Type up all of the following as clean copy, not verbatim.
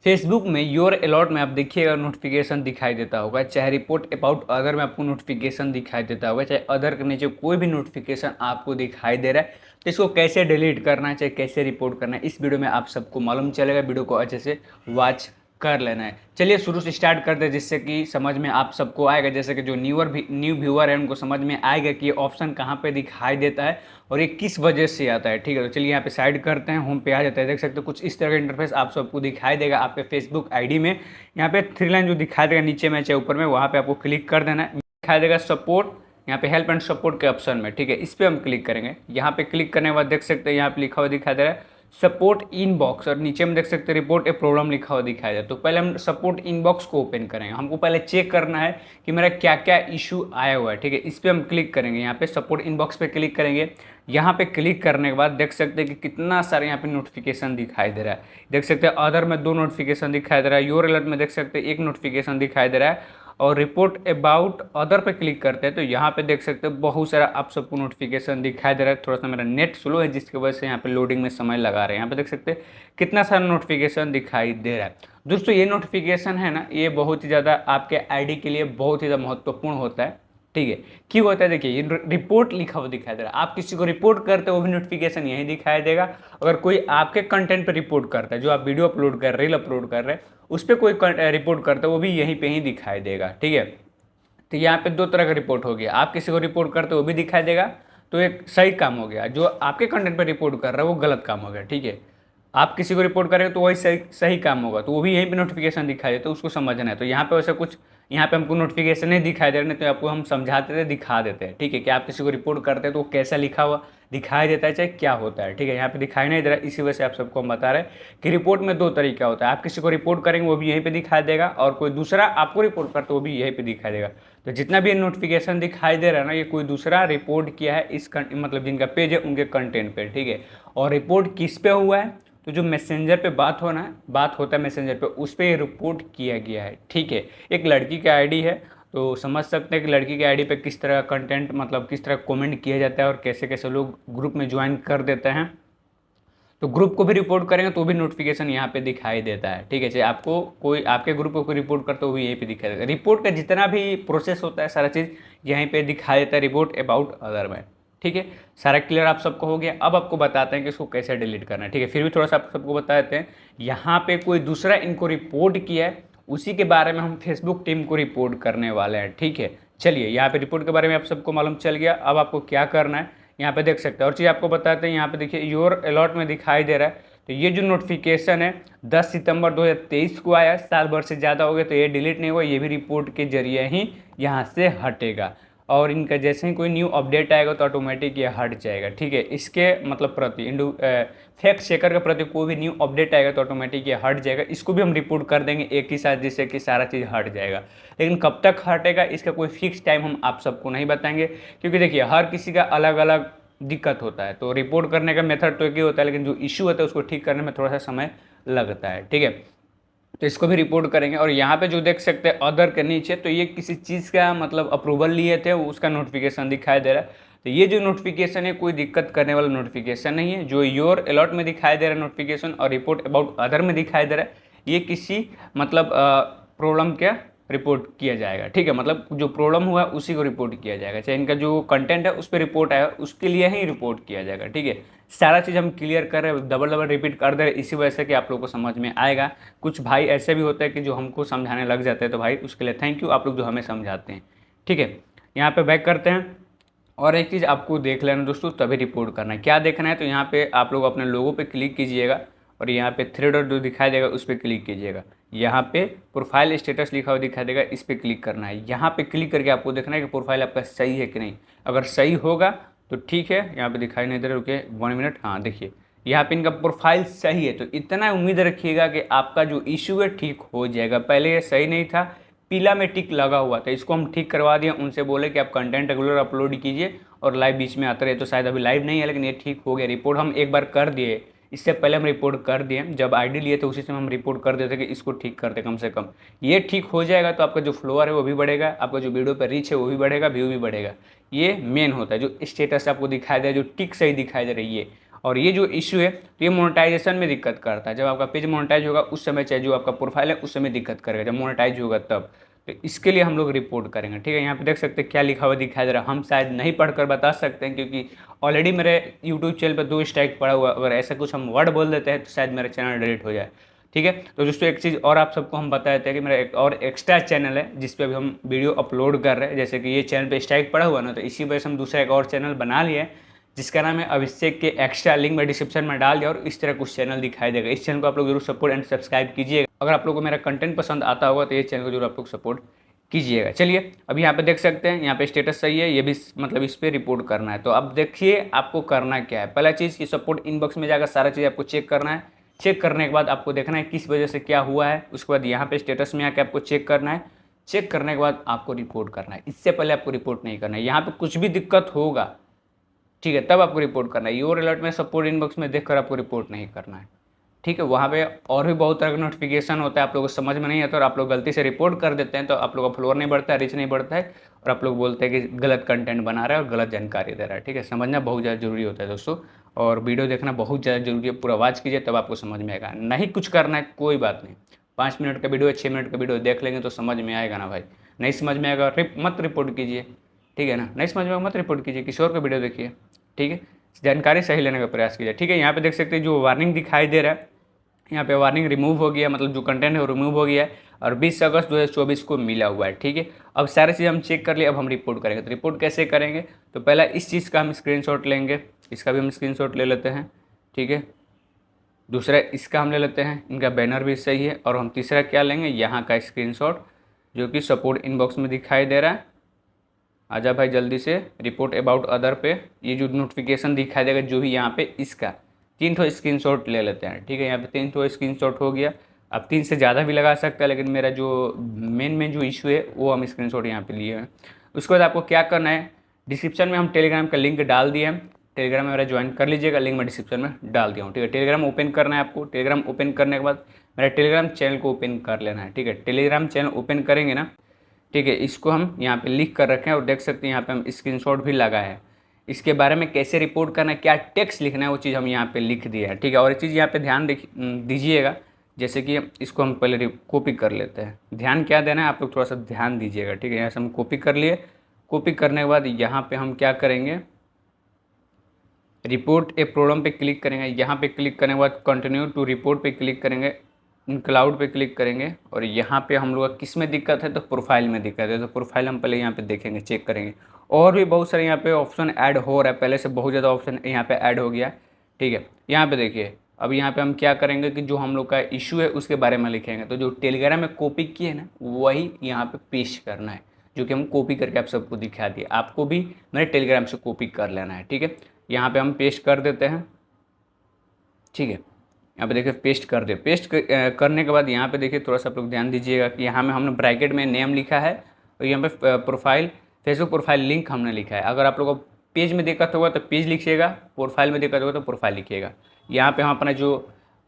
Facebook में your allot में आप देखिएगा नोटिफिकेशन दिखाई देता होगा, चाहे रिपोर्ट अबाउट अदर में आपको नोटिफिकेशन दिखाई देता होगा, चाहे अदर के नीचे कोई भी नोटिफिकेशन आपको दिखाई दे रहा है, तो इसको कैसे डिलीट करना है, चाहे कैसे रिपोर्ट करना है, इस वीडियो में आप सबको मालूम चलेगा। वीडियो को अच्छे से वॉच कर लेना है। चलिए शुरू से स्टार्ट करते हैं, जिससे कि समझ में आप सबको आएगा, जैसे कि जो न्यू व्यूअर है उनको समझ में आएगा कि ये ऑप्शन कहाँ पे दिखाई देता है और ये किस वजह से आता है। ठीक है, तो चलिए यहाँ पे साइड करते हैं, होम पे आ जाता है। देख सकते हो कुछ इस तरह का इंटरफेस आप सबको दिखाई देगा आपके फेसबुक आईडी में। यहाँ पे थ्री लाइन जो दिखाई देगा नीचे में चाहे ऊपर में, वहाँ पे आपको क्लिक कर देना है। दिखाई देगा सपोर्ट, यहाँ पे हेल्प एंड सपोर्ट के ऑप्शन में। ठीक है, इस पर हम क्लिक करेंगे। यहाँ पे क्लिक करने के बाद देख सकते हैं यहाँ पे लिखा हुआ दिखाई दे रहा है सपोर्ट इनबॉक्स, और नीचे में देख सकते हैं रिपोर्ट ए प्रॉब्लम लिखा हुआ दिखाई दे। तो पहले हम सपोर्ट इनबॉक्स को ओपन करेंगे। हमको पहले चेक करना है कि मेरा क्या क्या इशू आया हुआ है। ठीक है, इस पर हम क्लिक करेंगे। यहाँ पे सपोर्ट इनबॉक्स पे क्लिक करेंगे। यहाँ पे क्लिक करने के बाद देख सकते हैं कि कितना सारे यहाँ पे नोटिफिकेशन दिखाई दे रहा है। देख सकते हैं अदर में 2 नोटिफिकेशन दिखाई दे रहा है, योर अलर्ट में देख सकते हैं 1 नोटिफिकेशन दिखाई दे रहा है, और रिपोर्ट अबाउट अदर पे क्लिक करते हैं तो यहाँ पे देख सकते हैं बहुत सारा आप सबको नोटिफिकेशन दिखाई दे रहा है। थोड़ा सा मेरा नेट स्लो है जिसकी वजह से यहाँ पे लोडिंग में समय लगा रहे हैं। यहाँ पे देख सकते हैं कितना सारा नोटिफिकेशन दिखाई दे रहा है। दोस्तों ये नोटिफिकेशन है ना, ये बहुत ही ज़्यादा आपके आईडी के लिए बहुत ही ज़्यादा महत्वपूर्ण होता है। ठीक है, क्यों होता है देखिए, ये रिपोर्ट लिखा हुआ दिखाई दे रहा है। आप किसी को रिपोर्ट करते हो वो भी नोटिफिकेशन यही दिखाई देगा। अगर कोई आपके कंटेंट पे रिपोर्ट करता है, जो आप वीडियो अपलोड कर रहे, रील अपलोड कर रहे हैं, उस पर कोई रिपोर्ट करता है, वो भी यहीं पे ही दिखाई देगा। ठीक है, तो यहाँ पे 2 तरह का रिपोर्ट हो गया। आप किसी को रिपोर्ट करते हो वो भी दिखाई देगा, तो एक सही काम हो गया। जो आपके कंटेंट पे रिपोर्ट कर रहा है वो गलत काम हो गया। ठीक है, आप किसी को रिपोर्ट करेंगे तो वही सही सही काम होगा, तो वो भी यहीं पे नोटिफिकेशन दिखाई देता है, तो उसको समझना है। तो यहाँ पे वैसे कुछ यहाँ पे हमको नोटिफिकेशन नहीं दिखाई दे रहे, नहीं तो आपको हम समझाते थे, दिखा देते हैं। ठीक है, कि आप किसी को रिपोर्ट करते हैं तो वो कैसा लिखा हुआ दिखाई देता है, चाहे क्या होता है। ठीक है, यहाँ पे दिखाई नहीं दे रहा है, इसी वजह से आप सबको हम बता रहे हैं कि रिपोर्ट में 2 तरीका होता है। आप किसी को रिपोर्ट करेंगे वो भी यहीं पे दिखाई देगा, और कोई दूसरा आपको रिपोर्ट करते वो भी यहीं पे दिखाई देगा। तो जितना भी नोटिफिकेशन दिखाई दे रहा है ना, ये कोई दूसरा रिपोर्ट किया है इस मतलब जिनका पेज है उनके कंटेंट पे। ठीक है, और रिपोर्ट किस पे हुआ है, तो जो मैसेंजर पे बात होता है मैसेंजर पे, उस पर ये रिपोर्ट किया गया है। ठीक है, एक लड़की का आईडी है, तो समझ सकते हैं कि लड़की के आईडी पे किस तरह का कंटेंट, मतलब किस तरह कमेंट किया जाता है और कैसे कैसे लोग ग्रुप में ज्वाइन कर देते हैं। तो ग्रुप को भी रिपोर्ट करेंगे तो भी नोटिफिकेशन यहाँ पे दिखाई देता है। ठीक है, चाहे आपको कोई आपके ग्रुप को कोई रिपोर्ट करते हो वो भी यहीं पे दिखाई देगा। रिपोर्ट का जितना भी प्रोसेस होता है सारा चीज़ यहीं पे दिखाई देता है रिपोर्ट अबाउट अदर में। ठीक है, सारा क्लियर आप सबको हो गया। अब आपको बताते हैं कि इसको कैसे डिलीट करना है। ठीक है, फिर भी थोड़ा सा आप सबको बता देते हैं। यहाँ पे कोई दूसरा इनको रिपोर्ट किया है, उसी के बारे में हम फेसबुक टीम को रिपोर्ट करने वाले हैं। ठीक है, चलिए यहाँ पे रिपोर्ट के बारे में आप सबको मालूम चल गया। अब आपको क्या करना है, यहाँ पे देख सकते हैं। और चीज़ आपको बताते हैं, यहाँ पे देखिए योर अलॉट में दिखाई दे रहा है, तो ये जो नोटिफिकेशन है 10 सितंबर 2023 को आया, साल भर से ज़्यादा हो गया, तो ये डिलीट नहीं हुआ, ये भी रिपोर्ट के जरिए ही यहाँ से हटेगा। और इनका जैसे ही कोई न्यू अपडेट आएगा तो ऑटोमेटिक ये हट जाएगा। ठीक है, इसके मतलब प्रति फैक्ट चेकर के प्रति कोई भी न्यू अपडेट आएगा तो ऑटोमेटिक ये हट जाएगा। इसको भी हम रिपोर्ट कर देंगे एक ही साथ, जिससे कि सारा चीज़ हट जाएगा। लेकिन कब तक हटेगा इसका कोई फिक्स टाइम हम आप सबको नहीं बताएंगे, क्योंकि देखिए हर किसी का अलग अलग दिक्कत होता है। तो रिपोर्ट करने का मेथड तो एक ही होता है, लेकिन जो इशू होता है उसको ठीक करने में थोड़ा सा समय लगता है। ठीक है, तो इसको भी रिपोर्ट करेंगे। और यहाँ पे जो देख सकते हैं अदर के नीचे, तो ये किसी चीज़ का मतलब अप्रूवल लिए थे उसका नोटिफिकेशन दिखाई दे रहा है। तो ये जो नोटिफिकेशन है कोई दिक्कत करने वाला नोटिफिकेशन नहीं है। जो योर अलॉट में दिखाई दे रहा है नोटिफिकेशन और रिपोर्ट अबाउट अदर में दिखाई दे रहा है, ये किसी मतलब प्रॉब्लम क्या रिपोर्ट किया जाएगा। ठीक है, मतलब जो प्रॉब्लम हुआ है उसी को रिपोर्ट किया जाएगा, चाहे इनका जो कंटेंट है उस पर रिपोर्ट आया उसके लिए ही रिपोर्ट किया जाएगा। ठीक है, सारा चीज़ हम क्लियर कर रहे हैं, डबल डबल रिपीट कर दे रहे हैं, इसी वजह से कि आप लोग को समझ में आएगा। कुछ भाई ऐसे भी होते हैं कि जो हमको समझाने लग जाते हैं, तो भाई उसके लिए थैंक यू, आप लोग जो हमें समझाते हैं। ठीक है, यहाँ पे बैक करते हैं। और एक चीज़ आपको देख लेना दोस्तों, तभी रिपोर्ट करना है। क्या देखना है, तो यहाँ पे आप लोग अपने लोगों पे क्लिक कीजिएगा, और यहाँ पे 3 डॉट जो दिखाई देगा उस पर क्लिक कीजिएगा। यहाँ पे प्रोफाइल स्टेटस लिखा हुआ दिखाई देगा, इस पर क्लिक करना है। यहाँ पे क्लिक करके आपको देखना है कि प्रोफाइल आपका सही है कि नहीं। अगर सही होगा तो ठीक है, यहाँ पे दिखाई नहीं दे रहा, रुकिए 1 मिनट। हाँ देखिए, यहाँ पे इनका प्रोफाइल सही है, तो इतना उम्मीद रखिएगा कि आपका जो इशू है ठीक हो जाएगा। पहले ये सही नहीं था, पीला में टिक लगा हुआ था, इसको हम ठीक करवा दिए। उनसे बोले कि आप कंटेंट रेगुलर अपलोड कीजिए और लाइव बीच में आता रहे, तो शायद अभी लाइव नहीं है, लेकिन ये ठीक हो गया। रिपोर्ट हम एक बार कर दिए, इससे पहले हम रिपोर्ट कर दिए, जब आईडी लिए थे उसी समय हम रिपोर्ट कर देते कि इसको ठीक करते। कम से कम ये ठीक हो जाएगा तो आपका जो फ्लोअर है वो भी बढ़ेगा, आपका जो वीडियो पर रीच है वो भी बढ़ेगा, व्यू भी बढ़ेगा। ये मेन होता है। जो स्टेटस आपको दिखाई दे, जो टिक सही दिखाई दे रही है, और ये जो इशू है तो ये मोनेटाइजेशन में दिक्कत करता है। जब आपका पेज मोनेटाइज होगा उस समय, चाहे जो आपका प्रोफाइल है उस समय दिक्कत करेगा, जब मोनेटाइज होगा तब। तो इसके लिए हम लोग रिपोर्ट करेंगे, ठीक है। यहाँ पे देख सकते हैं क्या लिखा हुआ दिखाई दे रहा है, हम शायद नहीं पढ़कर बता सकते हैं क्योंकि ऑलरेडी मेरे यूट्यूब चैनल पर 2 स्ट्राइक पड़ा हुआ। अगर ऐसा कुछ हम वर्ड बोल देते हैं तो शायद मेरा चैनल डिलीट हो जाए, ठीक है। तो दोस्तों एक चीज़ और आप सबको हम बता देते हैं कि मेरा एक और एक्स्ट्रा चैनल है जिस पे अभी हम वीडियो अपलोड कर रहे हैं। जैसे कि ये चैनल पे स्ट्राइक पड़ा हुआ ना, तो इसी वजह से हम दूसरा एक और चैनल बना लिए हैं जिसका नाम है अभिषेक के एक्स्ट्रा, लिंक मैं डिस्क्रिप्शन में डाल दिया और इस तरह कुछ चैनल दिखाई देगा। इस चैनल को आप लोग जरूर सपोर्ट एंड सब्सक्राइब कीजिएगा। अगर आप लोग को मेरा कंटेंट पसंद आता होगा तो ये चैनल को जरूर आप लोग सपोर्ट कीजिएगा। चलिए अब यहाँ पे देख सकते हैं, यहाँ पे स्टेटस सही है, ये भी मतलब इस पर रिपोर्ट करना है। तो अब देखिए आपको करना क्या है। पहला चीज़ कि सपोर्ट इनबॉक्स में जाकर सारा चीज़ आपको चेक करना है। चेक करने के बाद आपको देखना है किस वजह से क्या हुआ है। उसके बाद यहाँ पे स्टेटस में आके आपको चेक करना है। चेक करने के बाद आपको रिपोर्ट करना है, इससे पहले आपको रिपोर्ट नहीं करना है। यहाँ पे कुछ भी दिक्कत होगा, ठीक है, तब आपको रिपोर्ट करना है। योर अलर्ट में सपोर्ट इनबॉक्स में देखकर आपको रिपोर्ट नहीं करना है, ठीक है। वहाँ पे और भी बहुत तरह का नोटिफिकेशन होता है, आप लोगों को समझ में नहीं आता और आप लोग गलती से रिपोर्ट कर देते हैं तो आप लोग का फ्लोर नहीं बढ़ता है, रीच नहीं बढ़ता है और आप लोग बोलते हैं कि गलत कंटेंट बना रहा है और गलत जानकारी दे रहा है, ठीक है। समझना बहुत ज़्यादा जरूरी होता है दोस्तों, और वीडियो देखना बहुत ज़्यादा जरूरी है। पूरा वॉच कीजिए तब आपको समझ में आएगा। नहीं कुछ करना है कोई बात नहीं, 5 मिनट का वीडियो 6 मिनट का वीडियो देख लेंगे तो समझ में आएगा ना भाई। नहीं समझ में आएगा मत रिपोर्ट कीजिए, ठीक है ना। नहीं समझ में आएगा मत रिपोर्ट कीजिए, किसी और का वीडियो देखिए, ठीक है। जानकारी सही लेने का प्रयास कीजिए, ठीक है। यहाँ पे देख सकते हैं जो वार्निंग दिखाई दे रहा है, यहाँ पे वार्निंग रिमूव हो गया, मतलब जो कंटेंट है वो रिमूव हो गया है और 20 अगस्त 2024 को मिला हुआ है, ठीक है। अब सारी चीज़ हम चेक कर लिए, अब हम रिपोर्ट करेंगे। तो रिपोर्ट कैसे करेंगे, तो पहला इस चीज़ का हम स्क्रीनशॉट लेंगे, इसका भी हम स्क्रीनशॉट ले लेते हैं, ठीक है। दूसरा इसका हम ले लेते हैं, इनका बैनर भी सही है। और हम तीसरा क्या लेंगे, यहाँ का स्क्रीनशॉट जो कि सपोर्ट इनबॉक्स में दिखाई दे रहा है। आजा भाई जल्दी से, रिपोर्ट अबाउट अदर पे ये जो नोटिफिकेशन दिखाई देगा जो भी यहाँ पे, इसका 3 ठो स्क्रीनशॉट ले लेते हैं, ठीक है। यहाँ पे 3 ठो स्क्रीनशॉट हो गया। अब 3 से ज़्यादा भी लगा सकता है, लेकिन मेरा जो मेन जो इशू है वो हम स्क्रीनशॉट यहाँ पे लिए हैं। उसके बाद आपको क्या करना है, डिस्क्रिप्शन में हम टेलीग्राम का लिंक डाल दिए हैं, टेलीग्राम में मेरा ज्वाइन कर लीजिएगा, लिंक मैं डिस्क्रिप्शन में डाल दिया हूँ, ठीक है। टेलीग्राम ओपन करना है आपको। टेलीग्राम ओपन करने के बाद मेरा टेलीग्राम चैनल को ओपन कर लेना है, ठीक है। टेलीग्राम चैनल ओपन करेंगे ना, ठीक है, इसको हम यहाँ पे लिख कर रखें और देख सकते हैं यहाँ पे हम स्क्रीनशॉट भी लगाए हैं। इसके बारे में कैसे रिपोर्ट करना है, क्या टेक्स्ट लिखना है, वो चीज़ हम यहाँ पे लिख दिए हैं, ठीक है। और एक चीज़ यहाँ पे ध्यान दीजिएगा, जैसे कि इसको हम पहले कॉपी कर लेते हैं। ध्यान क्या देना है आप लोग थोड़ा सा ध्यान दीजिएगा, ठीक है। यहाँ से हम कॉपी कर लिए। कॉपी करने के बाद यहाँ पर हम क्या करेंगे, रिपोर्ट ए प्रॉब्लम पे क्लिक करेंगे। यहाँ पे क्लिक करने के बाद कंटिन्यू टू रिपोर्ट पे क्लिक करेंगे, क्लाउड पे क्लिक करेंगे और यहाँ पे हम लोग किस में दिक्कत है, तो प्रोफाइल में दिक्कत है। तो प्रोफाइल हम पहले यहाँ पे देखेंगे, चेक करेंगे। और भी बहुत सारे यहाँ पे ऑप्शन ऐड हो रहा है, पहले से बहुत ज़्यादा ऑप्शन यहाँ पे ऐड हो गया है, ठीक है। यहाँ पे देखिए, अब यहाँ पे हम क्या करेंगे कि जो हम लोग का इशू है उसके बारे में लिखेंगे। तो जो टेलीग्राम में कॉपी किए ना वही यहाँ पे पेस्ट करना है, जो कि हम कॉपी करके आप सबको दिखा दिए। आपको भी मेरे टेलीग्राम से कॉपी कर लेना है, ठीक है। यहाँ पे हम पेस्ट कर देते हैं, ठीक है। यहाँ पे देखिए पेस्ट कर दे। पेस्ट करने के बाद यहाँ पे देखिए थोड़ा सा आप लोग ध्यान दीजिएगा कि यहाँ में हमने ब्रैकेट में नेम लिखा है और यहाँ पे प्रोफाइल, फेसबुक प्रोफाइल लिंक हमने लिखा है। अगर आप लोगों को पेज में दिक्कत होगा तो पेज लिखिएगा, प्रोफाइल में दिक्कत होगा तो प्रोफाइल लिखिएगा। यहाँ पे हम अपना जो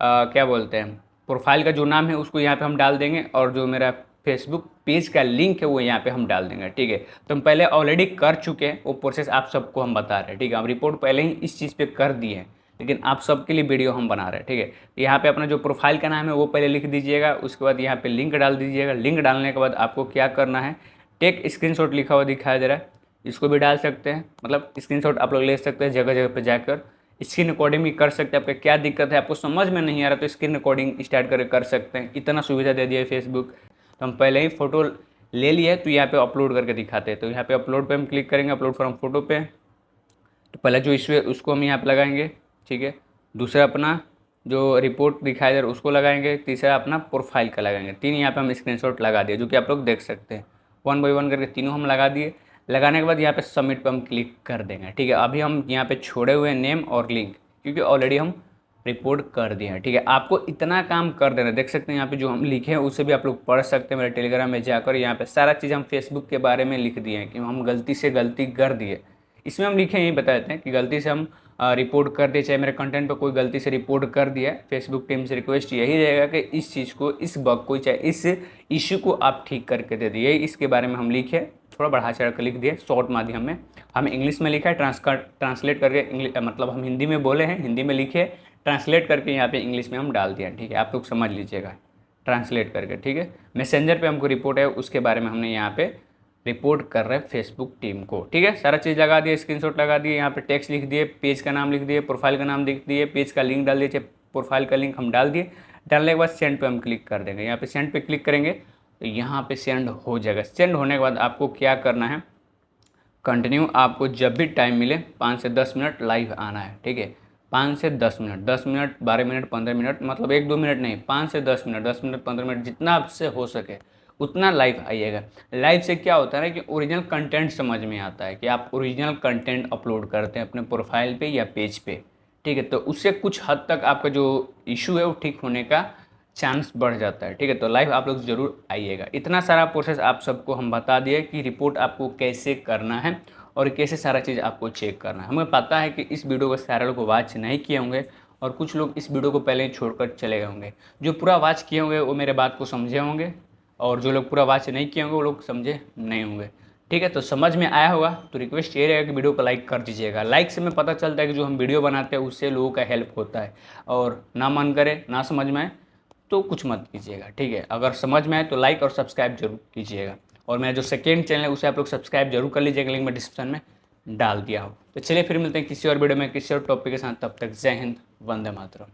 क्या बोलते हैं, प्रोफाइल का जो नाम है उसको यहाँ पर हम डाल देंगे और जो मेरा फेसबुक पेज का लिंक है वो यहाँ पे हम डाल देंगे, ठीक है। तो हम पहले ऑलरेडी कर चुके हैं, वो प्रोसेस आप सबको हम बता रहे हैं, ठीक है। हम रिपोर्ट पहले ही इस चीज़ पे कर दिए हैं, लेकिन आप सबके लिए वीडियो हम बना रहे हैं, ठीक है। यहाँ पे अपना जो प्रोफाइल का नाम है वो पहले लिख दीजिएगा। उसके बाद यहाँ पे लिंक डाल दीजिएगा। लिंक डालने के बाद आपको क्या करना है, टेक स्क्रीनशॉट लिखा हुआ दिखाई दे रहा है, इसको भी डाल सकते हैं। मतलब स्क्रीनशॉट आप लोग ले सकते हैं, जगह जगह पर जाकर स्क्रीन रिकॉर्डिंग भी कर सकते हैं। आपका क्या दिक्कत है, आपको समझ में नहीं आ रहा तो स्क्रीन रिकॉर्डिंग स्टार्ट करके कर सकते हैं। इतना सुविधा दे दिया है फेसबुक। तो हम पहले ही फ़ोटो ले लिए तो यहाँ पे अपलोड करके दिखाते हैं। तो यहाँ पे अपलोड पे हम क्लिक करेंगे, अपलोड फ्रॉम फोटो पे। तो पहला जो इशू है उसको हम यहाँ पे लगाएंगे, ठीक है। दूसरा अपना जो रिपोर्ट दिखाई दे रहा है उसको लगाएंगे। तीसरा अपना प्रोफाइल का लगाएंगे। 3 यहाँ पे हम स्क्रीनशॉट लगा दिए, जो कि आप लोग देख सकते हैं। 1 बाय 1 करके तीनों हम लगा दिए। लगाने के बाद यहाँ पे सबमिट पे हम क्लिक कर देंगे, ठीक है। अभी हम यहाँ पे छोड़े हुए नेम और लिंक, क्योंकि ऑलरेडी हम रिपोर्ट कर दिए हैं, ठीक है। आपको इतना काम कर देना, देख सकते हैं यहाँ पे जो हम लिखे हैं उसे भी आप लोग पढ़ सकते हैं मेरे टेलीग्राम में जाकर। यहाँ पे सारा चीज़ हम फेसबुक के बारे में लिख दिए हैं कि हम गलती से गलती कर दिए। इसमें हम लिखे यही बता देते हैं कि गलती से हम रिपोर्ट कर दिए, चाहे मेरे कंटेंट पर कोई गलती से रिपोर्ट कर दिया। फेसबुक टीम से रिक्वेस्ट यही रहेगा कि इस चीज़ को, इस बग को, चाहे इस इशू को आप ठीक करके दे दिए। इसके बारे में हम लिखे थोड़ा बढ़ा चढ़ा कर लिख दिए शॉर्ट माध्यम में। हमें इंग्लिश में लिखा है, ट्रांसलेट करके मतलब हम हिंदी में बोले हैं, हिंदी में लिखे, ट्रांसलेट करके यहाँ पे इंग्लिश में हम डाल दिया, ठीक है। आप लोग समझ लीजिएगा ट्रांसलेट करके, ठीक है। मैसेंजर पे हमको रिपोर्ट है, उसके बारे में हमने यहाँ पे रिपोर्ट कर रहे हैं फेसबुक टीम को, ठीक है। सारा चीज़ लगा दिए, स्क्रीनशॉट लगा दिए, यहाँ पे टेक्स्ट लिख दिए, पेज का नाम लिख दिए, प्रोफाइल का नाम लिख दिए, पेज का लिंक डाल दिए, प्रोफाइल का लिंक हम डाल दिए। डालने के बाद सेंड पे हम क्लिक कर देंगे। यहाँ पे सेंड पे क्लिक करेंगे तो यहाँ पे सेंड हो जाएगा। सेंड होने के बाद आपको क्या करना है, कंटिन्यू आपको जब भी टाइम मिले 5 से 10 मिनट लाइव आना है, ठीक है। 5 से 10 मिनट, 10 मिनट, 12 मिनट, 15 मिनट, मतलब 1-2 मिनट नहीं, 5 से 10 मिनट, 10 मिनट, 15 मिनट, जितना आपसे हो सके उतना लाइव आइएगा। लाइव से क्या होता है ना कि ओरिजिनल कंटेंट समझ में आता है कि आप ओरिजिनल कंटेंट अपलोड करते हैं अपने प्रोफाइल पे या पेज पे, ठीक है। तो उससे कुछ हद तक आपका जो इशू है वो ठीक होने का चांस बढ़ जाता है, ठीक है। तो लाइव आप लोग ज़रूर आइएगा। इतना सारा प्रोसेस आप सबको हम बता दिए कि रिपोर्ट आपको कैसे करना है और कैसे सारा चीज़ आपको चेक करना है। हमें पता है कि इस वीडियो को सारे लोग वॉच नहीं किए होंगे और कुछ लोग इस वीडियो को पहले ही छोड़कर चले गए होंगे। जो पूरा वॉच किए होंगे वो मेरे बात को समझे होंगे और जो लोग पूरा वॉच नहीं किए होंगे वो लोग समझे नहीं होंगे, ठीक है। तो समझ में आया होगा तो रिक्वेस्ट ये रहेगा कि वीडियो को लाइक कर दीजिएगा। लाइक से हमें पता चलता है कि जो हम वीडियो बनाते हैं उससे लोगों का हेल्प होता है। और ना मन करे, ना समझ में आए तो कुछ मत कीजिएगा, ठीक है। अगर समझ में आए तो लाइक और सब्सक्राइब जरूर कीजिएगा। और मेरा जो सेकेंड चैनल है उसे आप लोग सब्सक्राइब जरूर कर लीजिएगा, लिंक मैं डिस्क्रिप्शन में डाल दिया हो। तो चलिए फिर मिलते हैं किसी और वीडियो में किसी और टॉपिक के साथ, तब तक जय हिंद, वंदे मातरम।